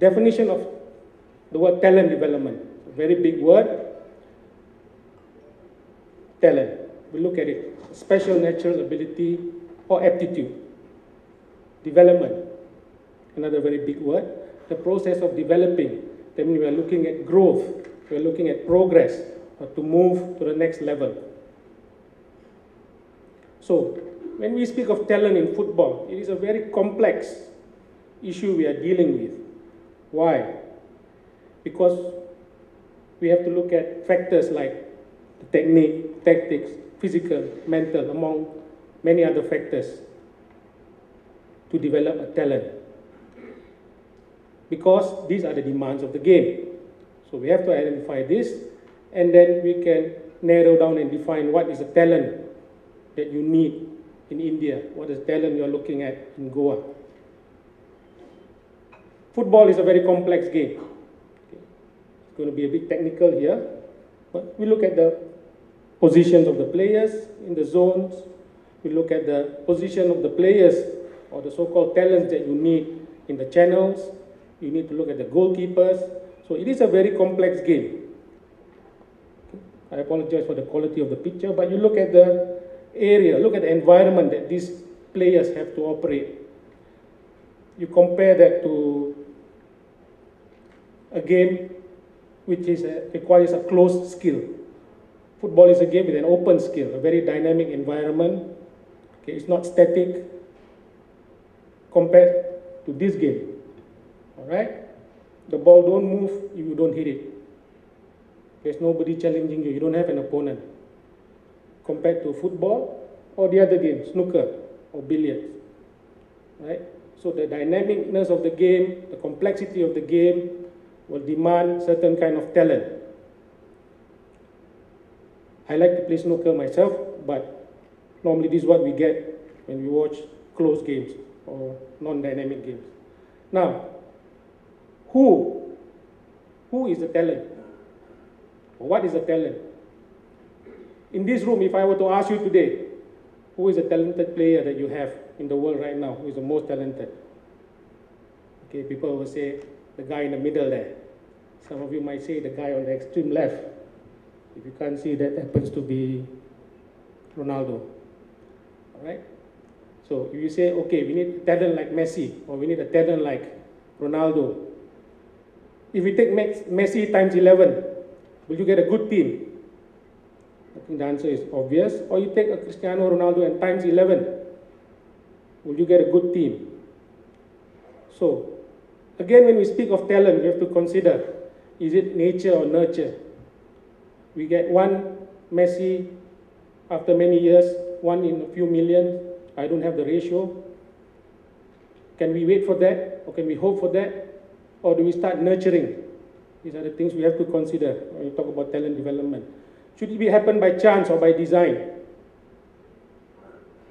Definition of the word talent development, a very big word. Talent, we look at it, special natural ability or aptitude. Development, another very big word, the process of developing. That means we are looking at growth, we are looking at progress, or to move to the next level. So, when we speak of talent in football, it is a very complex issue we are dealing with. Why? Because we have to look at factors like the technique, tactics, physical, mental, among many other factors to develop a talent. Because these are the demands of the game. So we have to identify this, and then we can narrow down and define what is the talent that you need in India, what is the talent you're looking at in Goa. Football is a very complex game. It's going to be a bit technical here, but we look at the positions of the players in the zones, we look at the position of the players or the so-called talents that you need in the channels, you need to look at the goalkeepers. So it is a very complex game. I apologize for the quality of the picture, but you look at the area, look at the environment that these players have to operate. You compare that to a game which requires a closed skill. Football is a game with an open skill, a very dynamic environment. Okay, it's not static compared to this game. All right? The ball don't move if you don't hit it. There's nobody challenging you. You don't have an opponent. Compared to football or the other games, snooker or billiards. Right? So the dynamicness of the game, the complexity of the game will demand certain kind of talent. I like to play snooker myself, but normally this is what we get when we watch close games or non-dynamic games. Now, who is the talent? What is the talent? In this room, if I were to ask you today, who is the talented player that you have in the world right now? Who is the most talented? Okay, people will say the guy in the middle there. Some of you might say the guy on the extreme left. If you can't see, that happens to be Ronaldo. All right? So if you say, okay, we need a talent like Messi, or we need a talent like Ronaldo. If we take Messi times 11, will you get a good team? I think the answer is obvious. Or you take a Cristiano Ronaldo and times 11, will you get a good team? So, again, when we speak of talent, we have to consider, is it nature or nurture? We get one Messi after many years, one in a few million. I don't have the ratio. Can we wait for that? Or can we hope for that? Or do we start nurturing? These are the things we have to consider when we talk about talent development. Should it happen by chance or by design?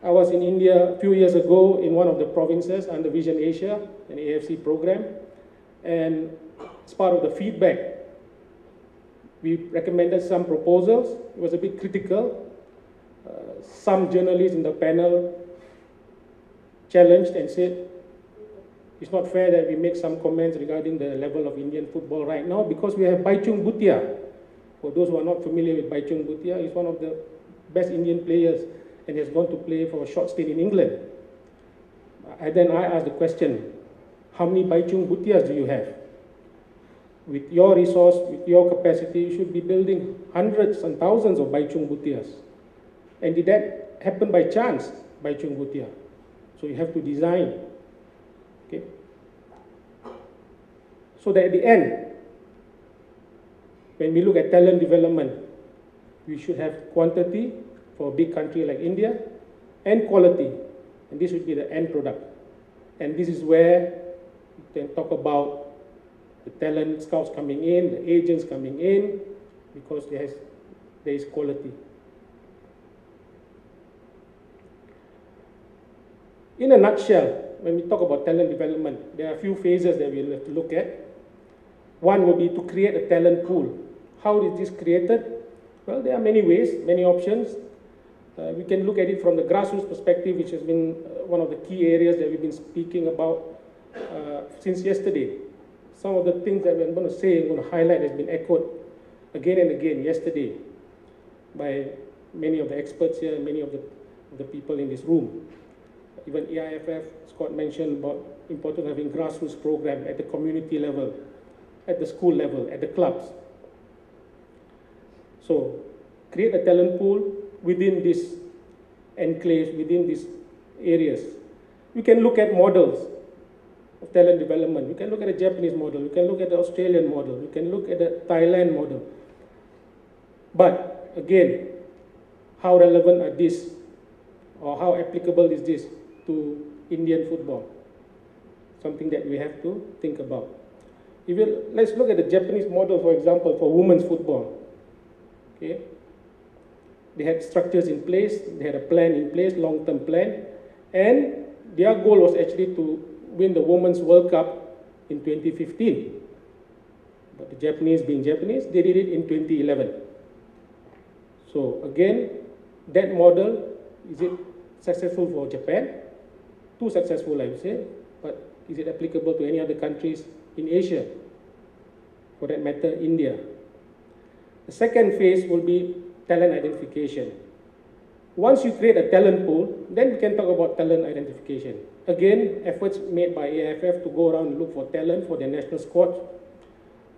I was in India a few years ago in one of the provinces under Vision Asia, an AFC program, and as part of the feedback, we recommended some proposals. It was a bit critical. Some journalists in the panel challenged and said, it's not fair that we make some comments regarding the level of Indian football right now because we have Baichung Bhutia. For those who are not familiar with Baichung Bhutia, he's one of the best Indian players and has gone to play for a short stint in England. Then I asked the question, how many Baichung Bhutias do you have? With your resource, with your capacity, you should be building hundreds and thousands of Baichung Bhutias. And did that happen by chance, Baichung Bhutia? So you have to design. Okay? So that at the end, when we look at talent development, we should have quantity for a big country like India and quality. And this should be the end product. And this is where we can talk about the talent scouts coming in, the agents coming in, because there is quality. In a nutshell, when we talk about talent development, there are a few phases that we'll have to look at. One will be to create a talent pool. How is this created? Well, there are many ways, many options. We can look at it from the grassroots perspective, which has been one of the key areas that we've been speaking about since yesterday. some of the things that I'm going to say, I'm going to highlight, has been echoed again and again yesterday by many of the experts here, many of the people in this room. Even EIFF, Scott mentioned about importance of having grassroots program at the community level, at the school level, at the clubs. So create a talent pool within this enclave, within these areas. We can look at models of talent development. We can look at the Japanese model. We can look at the Australian model. We can look at the Thailand model. But again, how relevant are these, or how applicable is this to Indian football? Something that we have to think about. Let's look at the Japanese model, for example, for women's football. Okay? They had structures in place, they had a plan in place, long-term plan, and their goal was actually to win the Women's World Cup in 2015. But the Japanese, being Japanese, they did it in 2011. So again, that model, is it successful for Japan? Too successful, I would say, but is it applicable to any other countries in Asia? For that matter, India. The second phase will be talent identification. Once you create a talent pool, then we can talk about talent identification. Again, efforts made by AIFF to go around and look for talent for their national squad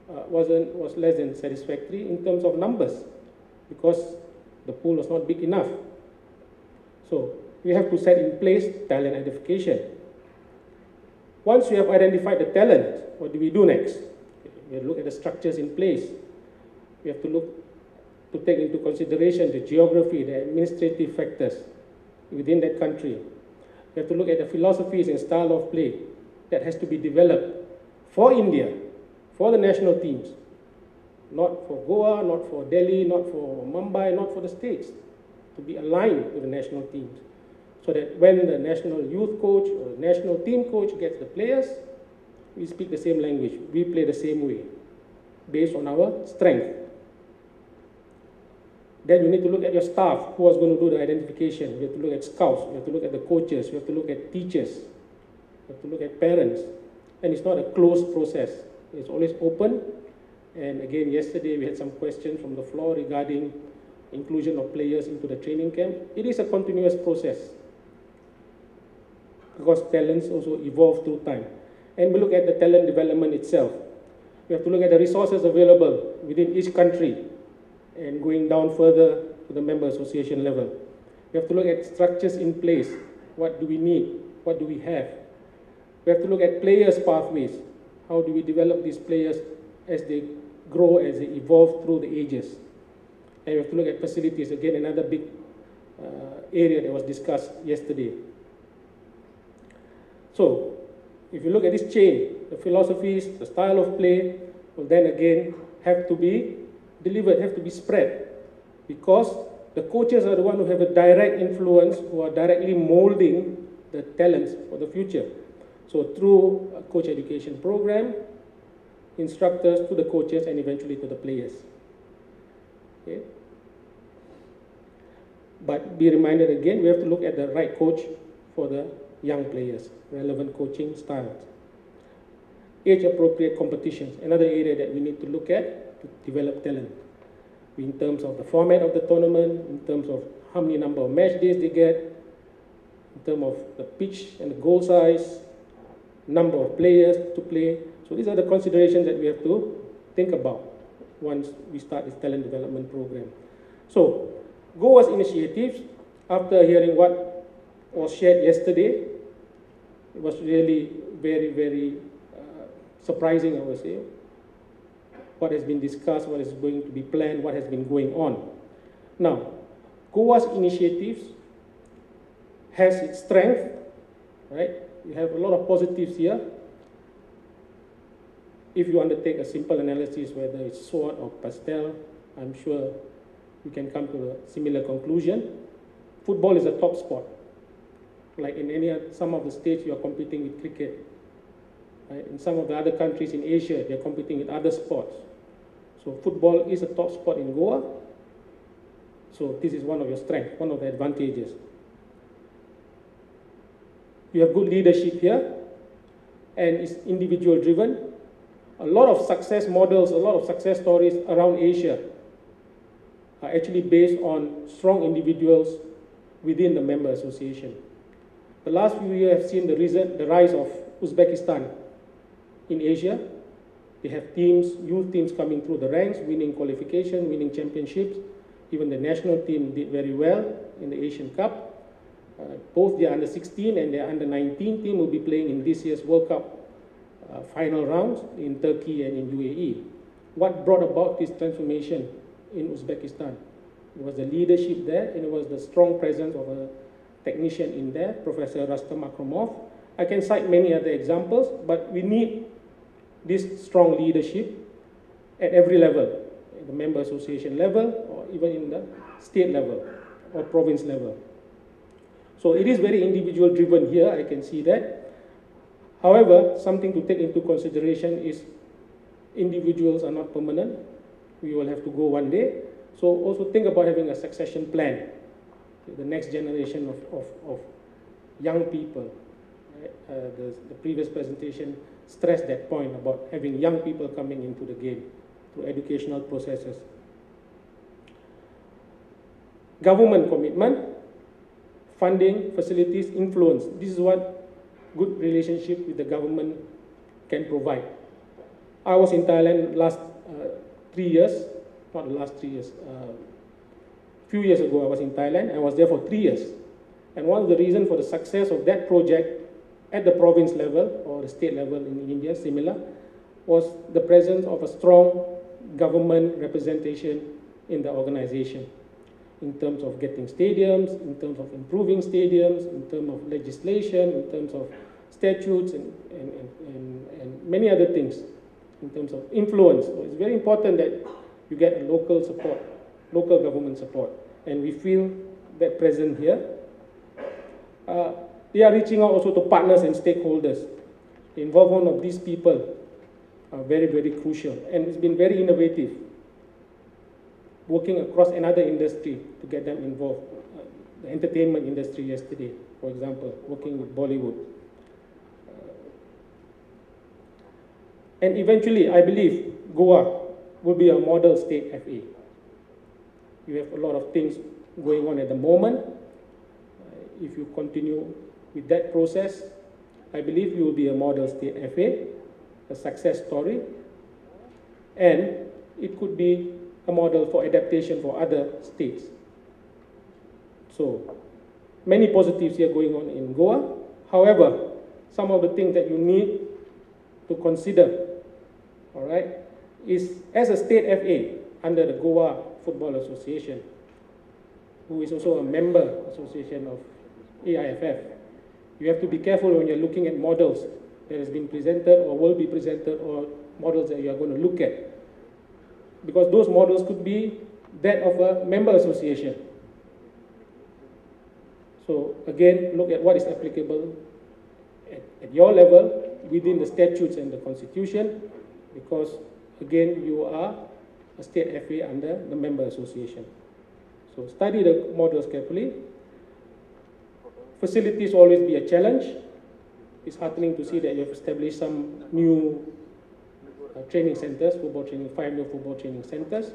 was less than satisfactory in terms of numbers, because the pool was not big enough. So we have to set in place talent identification. Once we have identified the talent, what do we do next? We have to look at the structures in place. We have to take into consideration the geography, the administrative factors within that country. We have to look at the philosophies and style of play that has to be developed for India, for the national teams. Not for Goa, not for Delhi, not for Mumbai, not for the states. To be aligned to the national teams. So that when the national youth coach or national team coach gets the players, we speak the same language. We play the same way, based on our strength. Then you need to look at your staff, who is going to do the identification. You have to look at scouts, you have to look at the coaches, you have to look at teachers, you have to look at parents. And it's not a closed process. It's always open. And again, yesterday we had some questions from the floor regarding inclusion of players into the training camp. It is a continuous process, because talents also evolve through time. And we look at the talent development itself. We have to look at the resources available within each country, and going down further to the member association level. We have to look at structures in place. What do we need? What do we have? We have to look at players' pathways. How do we develop these players as they grow, as they evolve through the ages? And we have to look at facilities. Again, another big area that was discussed yesterday. So, if you look at this chain, the philosophies, the style of play, will then again have to be delivered, have to be spread, because the coaches are the ones who have a direct influence, who are directly molding the talents for the future. So through a coach education program, instructors to the coaches, and eventually to the players. Okay? But be reminded again, we have to look at the right coach for the young players, relevant coaching styles. Age-appropriate competitions, another area that we need to look at to develop talent, in terms of the format of the tournament, in terms of how many number of match days they get, in terms of the pitch and the goal size, number of players to play. So these are the considerations that we have to think about once we start this talent development program. So Goa's initiatives, after hearing what was shared yesterday, it was really very, very surprising, I would say, what has been discussed, what is going to be planned, what has been going on. Now, Goa's initiatives has its strength, right? We have a lot of positives here. If you undertake a simple analysis, whether it's SWOT or pastel, I'm sure you can come to a similar conclusion. Football is a top sport. Like in some of the states, you are competing with cricket. Right? In some of the other countries in Asia, they're competing with other sports. So football is a top sport in Goa. So this is one of your strengths, one of the advantages. You have good leadership here, and it's individual driven. a lot of success models, a lot of success stories around Asia are actually based on strong individuals within the member association. The last few years have seen the rise of Uzbekistan in Asia. They have teams, youth teams coming through the ranks, winning qualification, winning championships. Even the national team did very well in the Asian Cup. Both the under-16 and the under-19 team will be playing in this year's World Cup final rounds in Turkey and in UAE. What brought about this transformation in Uzbekistan? It was the leadership there, and it was the strong presence of a technician in there, Professor Rustam Akromov. I can cite many other examples, but we need this strong leadership at every level, at the member association level, or even in the state level or province level. So it is very individual driven here, I can see that. However, something to take into consideration is individuals are not permanent. We will have to go one day. So also think about having a succession plan. The next generation of young people. Right? The previous presentation stressed that point about having young people coming into the game through educational processes. Government commitment, funding, facilities, influence. This is what good relationship with the government can provide. I was in Thailand last 3 years, not the last 3 years, a few years ago I was in Thailand. I was there for 3 years. And one of the reasons for the success of that project at the province level or the state level in India, similar, was the presence of a strong government representation in the organization in terms of getting stadiums, in terms of improving stadiums, in terms of legislation, in terms of statutes and many other things, in terms of influence. So it's very important that you get local support, local government support, and we feel that present here. They are reaching out also to partners and stakeholders. The involvement of these people are very, very crucial, and it's been very innovative, working across another industry to get them involved. The entertainment industry yesterday, for example, working with Bollywood. And eventually, I believe Goa will be a model state FA. You have a lot of things going on at the moment. If you continue with that process, I believe you will be a model state FA, a success story, and it could be a model for adaptation for other states. So, many positives here going on in Goa. However, some of the things that you need to consider, all right, is as a state FA under the Goa Football Association, who is also a member association of AIFF, you have to be careful when you're looking at models that has been presented or will be presented, or models that you are going to look at. Because those models could be that of a member association. So again, look at what is applicable at your level within the statutes and the constitution, because again, you are a state FA under the member association. So study the models carefully. Facilities will always be a challenge. It's heartening to see that you have established some new training centers, football training, 5 new football training centers.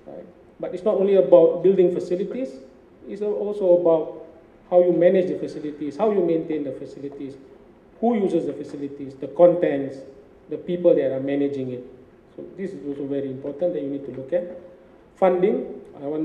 Right? But it's not only about building facilities, it's also about how you manage the facilities, how you maintain the facilities, who uses the facilities, the contents, the people that are managing it. So this is also very important that you need to look at. Funding, I want